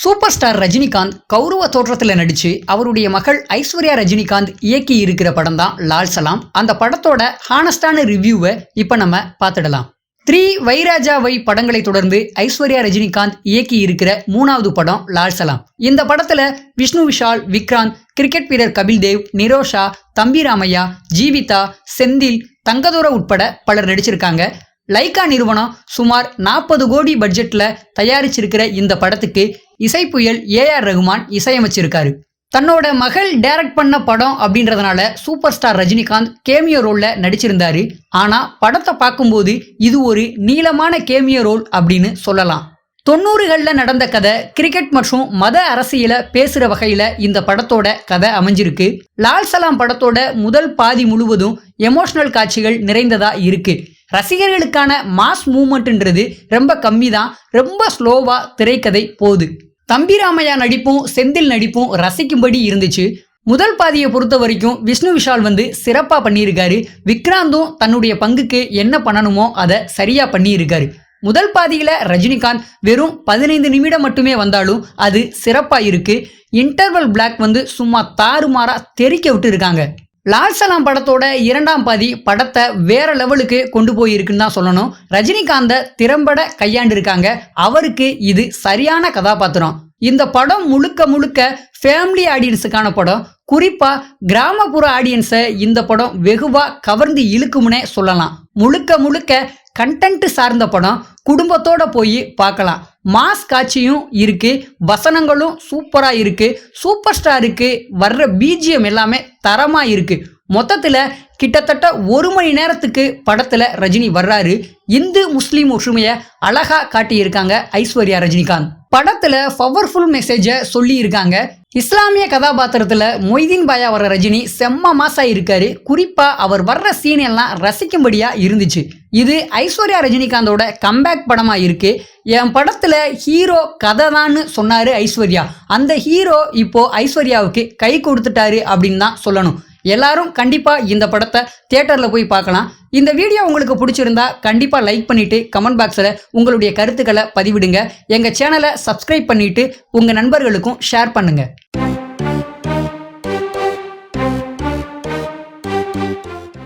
Super star Rajinikanth கௌரவ தோற்றத்தில் நடிச்சு அவருடைய மகள் ஐஸ்வர்யா ரஜினிகாந்த் இயக்கி இருக்கிற படம் தான் லால் சலாம். அந்த படத்தோட ஹானஸ்டான ரிவ்யூவை இப்ப நம்ம பார்த்துடலாம். 3 வைராஜா வை படங்களை தொடர்ந்து ஐஸ்வர்யா ரஜினிகாந்த் இயக்கி இருக்கிற 3வது படம் லால் சலாம். இந்த படத்துல விஷ்ணு விஷால், விக்ராந்த், கிரிக்கெட் வீரர் கபில் தேவ், நிரோஷா, தம்பி ராமையா, ஜீவிதா, செந்தில், தங்கதோர உட்பட பலர் நடிச்சிருக்காங்க. லைகா நிறுவனம் சுமார் 40 கோடி பட்ஜெட்ல தயாரிச்சிருக்கிற இந்த படத்துக்கு இசைப்புயல் AR ரகுமான் இசையமைச்சிருக்காரு. தன்னோட மகள் டைரக்ட் பண்ண படம் அப்படின்றதுனால சூப்பர் ஸ்டார் ரஜினிகாந்த் கேமியோ ரோல்ல நடிச்சிருந்தாரு. ஆனா படத்தை பார்க்கும்போது இது ஒரு நீளமான கேமியோ ரோல் அப்படின்னு சொல்லலாம். 90களில் நடந்த கதை, கிரிக்கெட் மற்றும் மத அரசியல பேசுற வகையில இந்த படத்தோட கதை அமைஞ்சிருக்கு. லால் சலாம் படத்தோட முதல் பாதி முழுவதும் எமோஷனல் காட்சிகள் நிறைந்ததா இருக்கு. ரசிகர்களுக்கான மாஸ் மூவ்மெண்ட்ன்றது ரொம்ப கம்மி தான். ரொம்ப ஸ்லோவா திரைக்கதை போகுது. தம்பி ராமையா நடிப்பும் செந்தில் நடிப்பும் ரசிக்கும்படி இருந்துச்சு. முதல் பாதியை பொறுத்த வரைக்கும் விஷ்ணு விஷால் சிறப்பா பண்ணியிருக்காரு. விக்ராந்தும் தன்னுடைய பங்குக்கு என்ன பண்ணணுமோ அதை சரியா பண்ணியிருக்காரு. முதல் பாதியில ரஜினிகாந்த் வெறும் 15 நிமிடம் மட்டுமே வந்தாலும் அது சிறப்பா இருக்கு. இன்டர்வல் பிளாக் சும்மா தாறுமாறா தெறிக்க விட்டு இருக்காங்க. லால் சலாம் படத்தோட 2ஆம் பாதி படத்தை வேற லெவலுக்கு கொண்டு போயிருக்குன்னு தான் சொல்லணும். ரஜினிகாந்த திறம்பட கையாண்டு இருக்காங்க. அவருக்கு இது சரியான கதாபாத்திரம். இந்த படம் முழுக்க முழுக்க ஃபேமிலி ஆடியன்ஸுக்கான படம். குறிப்பா கிராமப்புற ஆடியன்ஸை இந்த படம் வெகுவா கவர்ந்து இழுக்கும்னே சொல்லலாம். முழுக்க முழுக்க கண்டென்ட் சார்ந்த படம். குடும்பத்தோட போய் பார்க்கலாம். மாஸ் காட்சியும் இருக்கு, வசனங்களும் சூப்பரா இருக்கு. சூப்பர் ஸ்டாருக்கு வர்ற BGM எல்லாமே தரமா இருக்கு. மொத்தத்துல கிட்டத்தட்ட 1 மணி நேரத்துக்கு படத்துல ரஜினி வர்றாரு. இந்து முஸ்லீம் ஒற்றுமையை அழகா காட்டியிருக்காங்க ஐஸ்வர்யா ரஜினிகாந்த். படத்துல பவர்ஃபுல் மெசேஜை சொல்லி இருக்காங்க. இஸ்லாமிய கதாபாத்திரத்துல மொய்தீன் பாயா வர ரஜினி செம்ம மாசா இருக்காரு. குறிப்பா அவர் வர்ற சீன் எல்லாம் ரசிக்கும்படியா இருந்துச்சு. இது ஐஸ்வர்யா ரஜினிகாந்தோட கம்பேக் படமா இருக்கு. என் படத்துல ஹீரோ கதை தான்னு சொன்னாரு ஐஸ்வர்யா. அந்த ஹீரோ இப்போ ஐஸ்வர்யாவுக்கு கை கொடுத்துட்டாரு அப்படின்னு தான் சொல்லணும். எல்லாரும் கண்டிப்பா இந்த படத்தை தியேட்டர்ல போய் பார்க்கலாம். இந்த வீடியோ உங்களுக்கு பிடிச்சிருந்தா கண்டிப்பா லைக் பண்ணிட்டு கமெண்ட் பாக்ஸ்ல உங்களுடைய கருத்துக்களை பதிவிடுங்க. எங்க சேனலை சப்ஸ்கிரைப் பண்ணிட்டு உங்க நண்பர்களுக்கும் ஷேர் பண்ணுங்க.